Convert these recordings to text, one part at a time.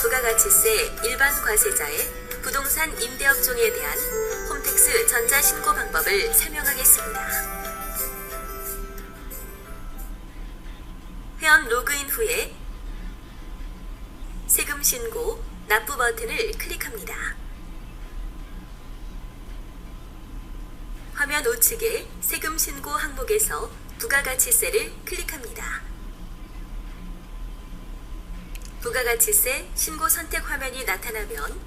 부가가치세 일반 과세자의 부동산 임대업종에 대한 홈택스 전자신고 방법을 설명하겠습니다. 회원 로그인 후에 세금 신고, 납부 버튼을 클릭합니다. 화면 우측에 세금 신고 항목에서 부가가치세를 클릭합니다. 부가가치세 신고 선택 화면이 나타나면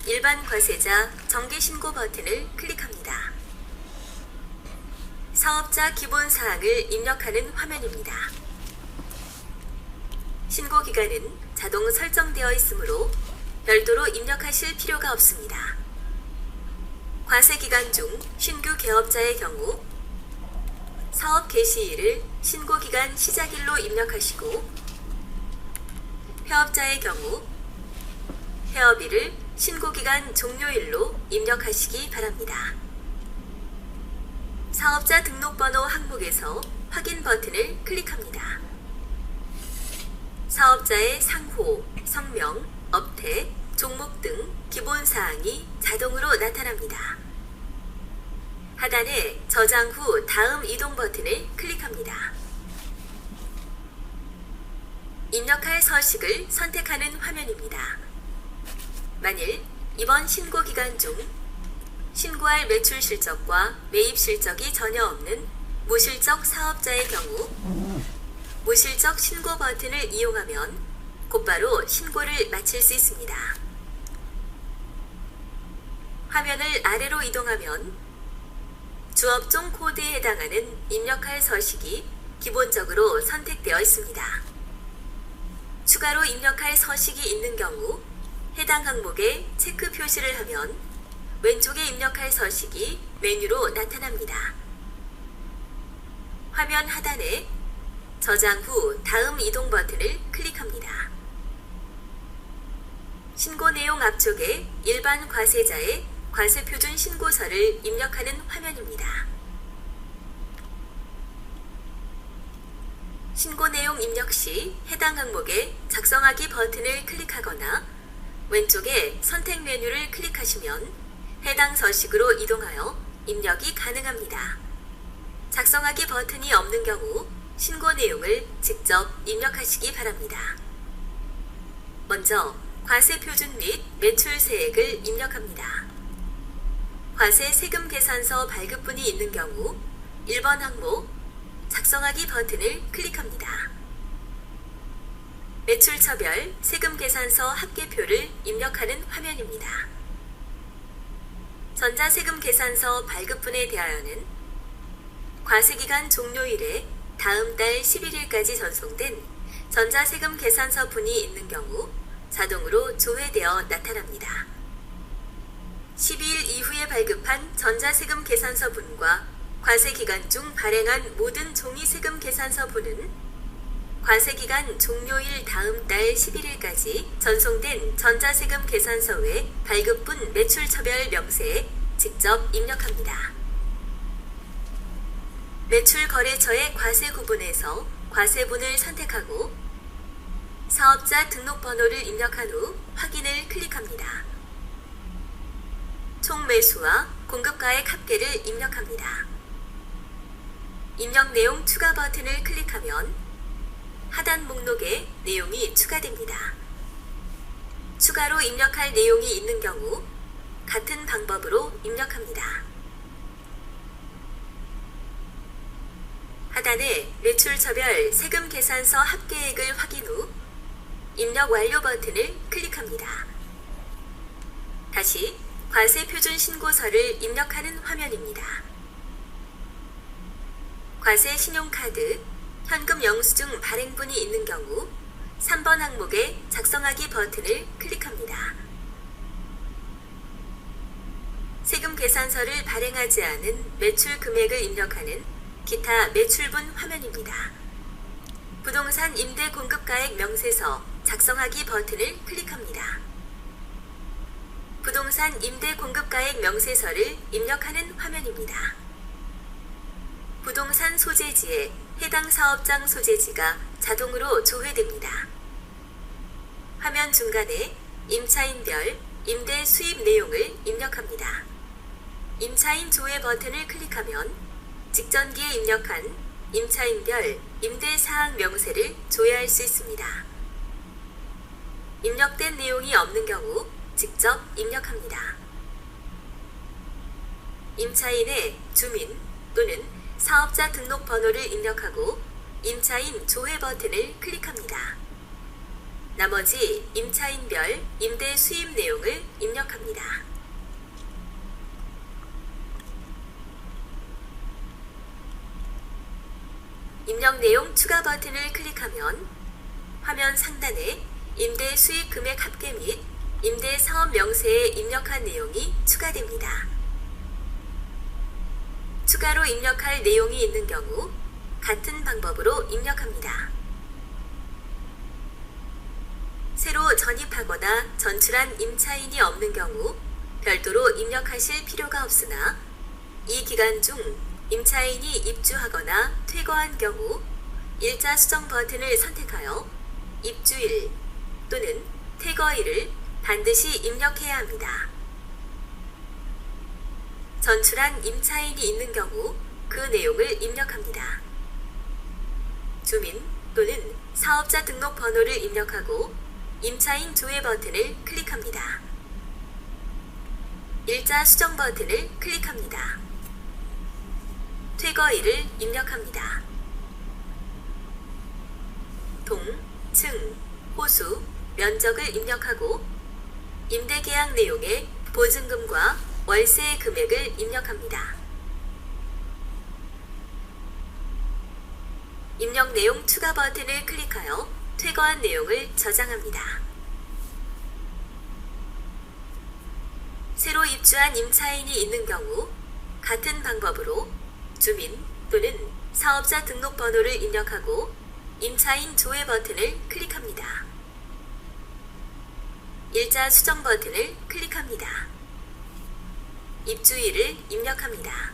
일반 과세자 정기 신고 버튼을 클릭합니다. 사업자 기본 사항을 입력하는 화면입니다. 신고 기간은 자동 설정되어 있으므로 별도로 입력하실 필요가 없습니다. 과세 기간 중 신규 개업자의 경우 사업 개시일을 신고 기간 시작일로 입력하시고, 폐업자의 경우 폐업일을 신고기간 종료일로 입력하시기 바랍니다. 사업자 등록번호 항목에서 확인 버튼을 클릭합니다. 사업자의 상호, 성명, 업태, 종목 등 기본사항이 자동으로 나타납니다. 하단에 저장 후 다음 이동 버튼을 클릭합니다. 입력할 서식을 선택하는 화면입니다. 만일 이번 신고 기간 중 신고할 매출 실적과 매입 실적이 전혀 없는 무실적 사업자의 경우 무실적 신고 버튼을 이용하면 곧바로 신고를 마칠 수 있습니다. 화면을 아래로 이동하면 주업종 코드에 해당하는 입력할 서식이 기본적으로 선택되어 있습니다. 추가로 입력할 서식이 있는 경우 해당 항목에 체크 표시를 하면 왼쪽에 입력할 서식이 메뉴로 나타납니다. 화면 하단에 저장 후 다음 이동 버튼을 클릭합니다. 신고 내용 앞쪽에 일반 과세자의 과세표준 신고서를 입력하는 화면입니다. 신고 내용 입력 시 해당 항목에 작성하기 버튼을 클릭하거나 왼쪽에 선택 메뉴를 클릭하시면 해당 서식으로 이동하여 입력이 가능합니다. 작성하기 버튼이 없는 경우 신고 내용을 직접 입력하시기 바랍니다. 먼저 과세 표준 및 매출 세액을 입력합니다. 과세 세금 계산서 발급분이 있는 경우 1번 항목 작성하기 버튼을 클릭합니다. 매출처별 세금 계산서 합계표를 입력하는 화면입니다. 전자세금 계산서 발급분에 대하여는 과세기간 종료일에 다음 달 11일까지 전송된 전자세금 계산서 분이 있는 경우 자동으로 조회되어 나타납니다. 12일 이후에 발급한 전자세금 계산서 분과 과세기간 중 발행한 모든 종이세금 계산서 분은 과세기간 종료일 다음 달 11일까지 전송된 전자세금 계산서 외 발급분 매출처별 명세에 직접 입력합니다. 매출거래처의 과세 구분에서 과세분을 선택하고 사업자 등록번호를 입력한 후 확인을 클릭합니다. 총 매수와 공급가액 합계를 입력합니다. 입력 내용 추가 버튼을 클릭하면 하단 목록에 내용이 추가됩니다. 추가로 입력할 내용이 있는 경우 같은 방법으로 입력합니다. 하단에 매출처별 세금 계산서 합계액을 확인 후 입력 완료 버튼을 클릭합니다. 다시 과세 표준 신고서를 입력하는 화면입니다. 과세 신용카드, 현금 영수증 발행분이 있는 경우 3번 항목에 작성하기 버튼을 클릭합니다. 세금 계산서를 발행하지 않은 매출 금액을 입력하는 기타 매출분 화면입니다. 부동산 임대 공급가액 명세서 작성하기 버튼을 클릭합니다. 부동산 임대 공급가액 명세서를 입력하는 화면입니다. 부동산 소재지에 해당 사업장 소재지가 자동으로 조회됩니다. 화면 중간에 임차인별 임대 수입 내용을 입력합니다. 임차인 조회 버튼을 클릭하면 직전기에 입력한 임차인별 임대사항 명세를 조회할 수 있습니다. 입력된 내용이 없는 경우 직접 입력합니다. 임차인의 주민 또는 사업자 등록 번호를 입력하고 임차인 조회 버튼을 클릭합니다. 나머지 임차인별 임대 수입 내용을 입력합니다. 입력 내용 추가 버튼을 클릭하면 화면 상단에 임대 수익 금액 합계 및 임대 사업 명세에 입력한 내용이 추가됩니다. 추가로 입력할 내용이 있는 경우 같은 방법으로 입력합니다. 새로 전입하거나 전출한 임차인이 없는 경우 별도로 입력하실 필요가 없으나 이 기간 중 임차인이 입주하거나 퇴거한 경우 일자 수정 버튼을 선택하여 입주일 또는 퇴거일을 반드시 입력해야 합니다. 전출한 임차인이 있는 경우 그 내용을 입력합니다. 주민 또는 사업자 등록 번호를 입력하고 임차인 조회 버튼을 클릭합니다. 일자 수정 버튼을 클릭합니다. 퇴거일을 입력합니다. 동, 층, 호수, 면적을 입력하고 임대계약 내용에 보증금과 월세의 금액을 입력합니다. 입력 내용 추가 버튼을 클릭하여 퇴거한 내용을 저장합니다. 새로 입주한 임차인이 있는 경우 같은 방법으로 주민 또는 사업자 등록 번호를 입력하고 임차인 조회 버튼을 클릭합니다. 일자 수정 버튼을 클릭합니다. 입주일을 입력합니다.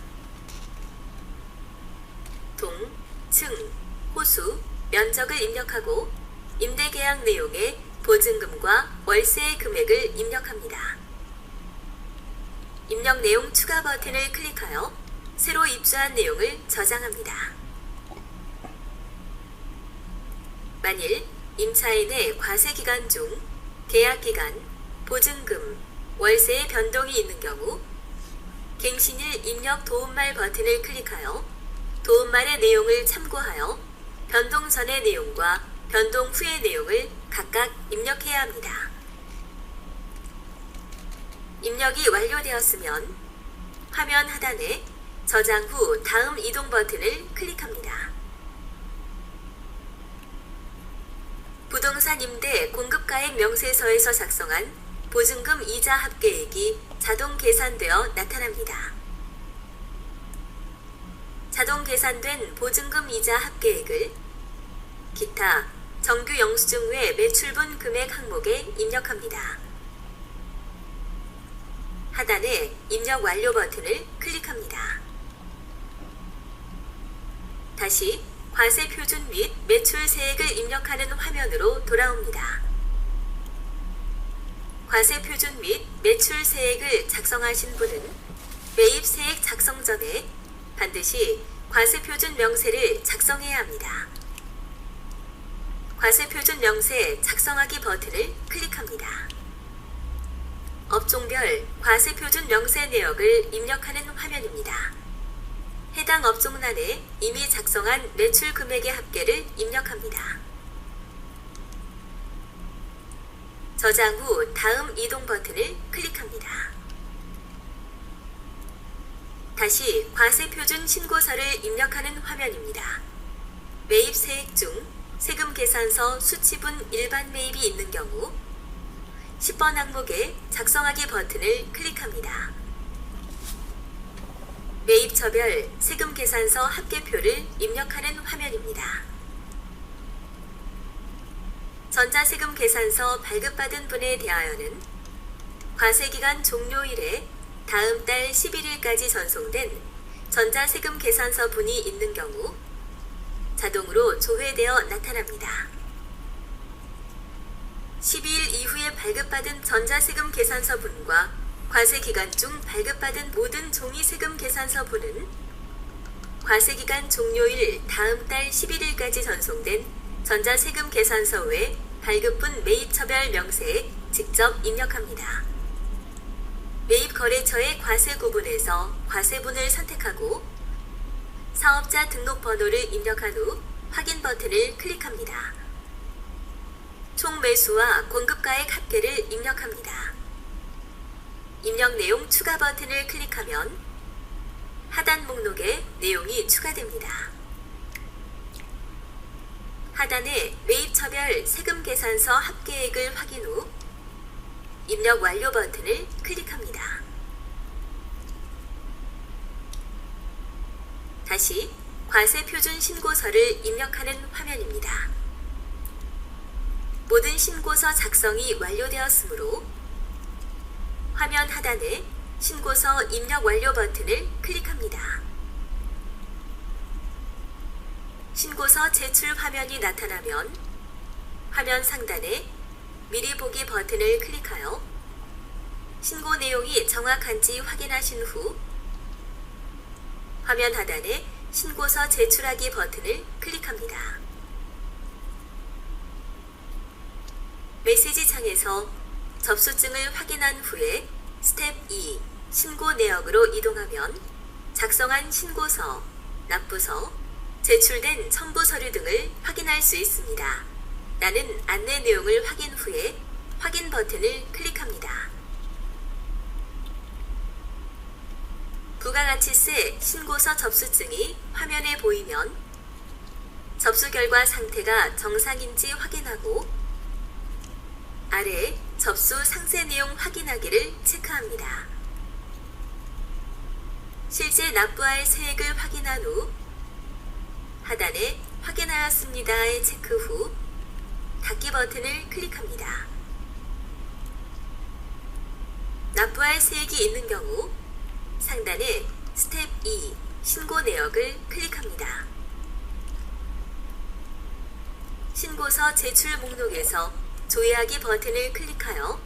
동, 층, 호수, 면적을 입력하고 임대계약 내용에 보증금과 월세의 금액을 입력합니다. 입력 내용 추가 버튼을 클릭하여 새로 입주한 내용을 저장합니다. 만일 임차인의 과세기간 중 계약기간, 보증금, 월세의 변동이 있는 경우 갱신일 입력 도움말 버튼을 클릭하여 도움말의 내용을 참고하여 변동 전의 내용과 변동 후의 내용을 각각 입력해야 합니다. 입력이 완료되었으면 화면 하단에 저장 후 다음 이동 버튼을 클릭합니다. 부동산 임대 공급가액 명세서에서 작성한 보증금 이자 합계액이 자동 계산되어 나타납니다. 자동 계산된 보증금 이자 합계액을 기타 정규 영수증 외 매출분 금액 항목에 입력합니다. 하단에 입력 완료 버튼을 클릭합니다. 다시 과세 표준 및 매출 세액을 입력하는 화면으로 돌아옵니다. 과세 표준 및 매출 세액을 작성하신 분은 매입 세액 작성 전에 반드시 과세 표준 명세를 작성해야 합니다. 과세 표준 명세 작성하기 버튼을 클릭합니다. 업종별 과세 표준 명세 내역을 입력하는 화면입니다. 해당 업종란에 이미 작성한 매출 금액의 합계를 입력합니다. 저장 후 다음 이동 버튼을 클릭합니다. 다시 과세 표준 신고서를 입력하는 화면입니다. 매입 세액 중 세금 계산서 수치분 일반 매입이 있는 경우 10번 항목에 작성하기 버튼을 클릭합니다. 매입처별 세금 계산서 합계표를 입력하는 화면입니다. 전자세금 계산서 발급받은 분에 대하여는 과세기간 종료일에 다음 달 11일까지 전송된 전자세금 계산서 분이 있는 경우 자동으로 조회되어 나타납니다. 12일 이후에 발급받은 전자세금 계산서분과 과세기간 중 발급받은 모든 종이세금 계산서분은 과세기간 종료일 다음 달 11일까지 전송된 전자세금 계산서 외 발급분 매입처별 명세에 직접 입력합니다. 매입거래처의 과세 구분에서 과세분을 선택하고 사업자 등록번호를 입력한 후 확인 버튼을 클릭합니다. 총 매수와 공급가액 합계를 입력합니다. 입력 내용 추가 버튼을 클릭하면 하단 목록에 내용이 추가됩니다. 하단에 매입처별 세금계산서 합계액을 확인 후 입력 완료 버튼을 클릭합니다. 다시 과세표준 신고서를 입력하는 화면입니다. 모든 신고서 작성이 완료되었으므로 화면 하단에 신고서 입력 완료 버튼을 클릭합니다. 신고서 제출 화면이 나타나면 화면 상단에 미리 보기 버튼을 클릭하여 신고 내용이 정확한지 확인하신 후 화면 하단에 신고서 제출하기 버튼을 클릭합니다. 메시지 창에서 접수증을 확인한 후에 스텝 2 신고 내역으로 이동하면 작성한 신고서, 납부서, 제출된 첨부 서류 등을 확인할 수 있습니다. 나는 안내 내용을 확인 후에 확인 버튼을 클릭합니다. 부가가치세 신고서 접수증이 화면에 보이면 접수 결과 상태가 정상인지 확인하고 아래 접수 상세 내용 확인하기를 체크합니다. 실제 납부할 세액을 확인한 후 하단에 확인하였습니다의 체크 후 닫기 버튼을 클릭합니다. 납부할 세액이 있는 경우 상단에 스텝 2 신고 내역을 클릭합니다. 신고서 제출 목록에서 조회하기 버튼을 클릭하여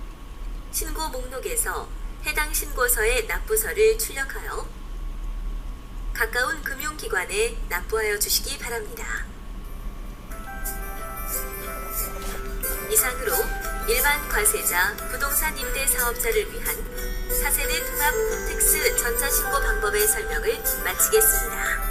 신고 목록에서 해당 신고서의 납부서를 출력하여 가까운 금융기관에 납부하여 주시기 바랍니다. 이상으로 일반 과세자, 부동산 임대 사업자를 위한 4세대 통합 홈택스 전자신고 방법의 설명을 마치겠습니다.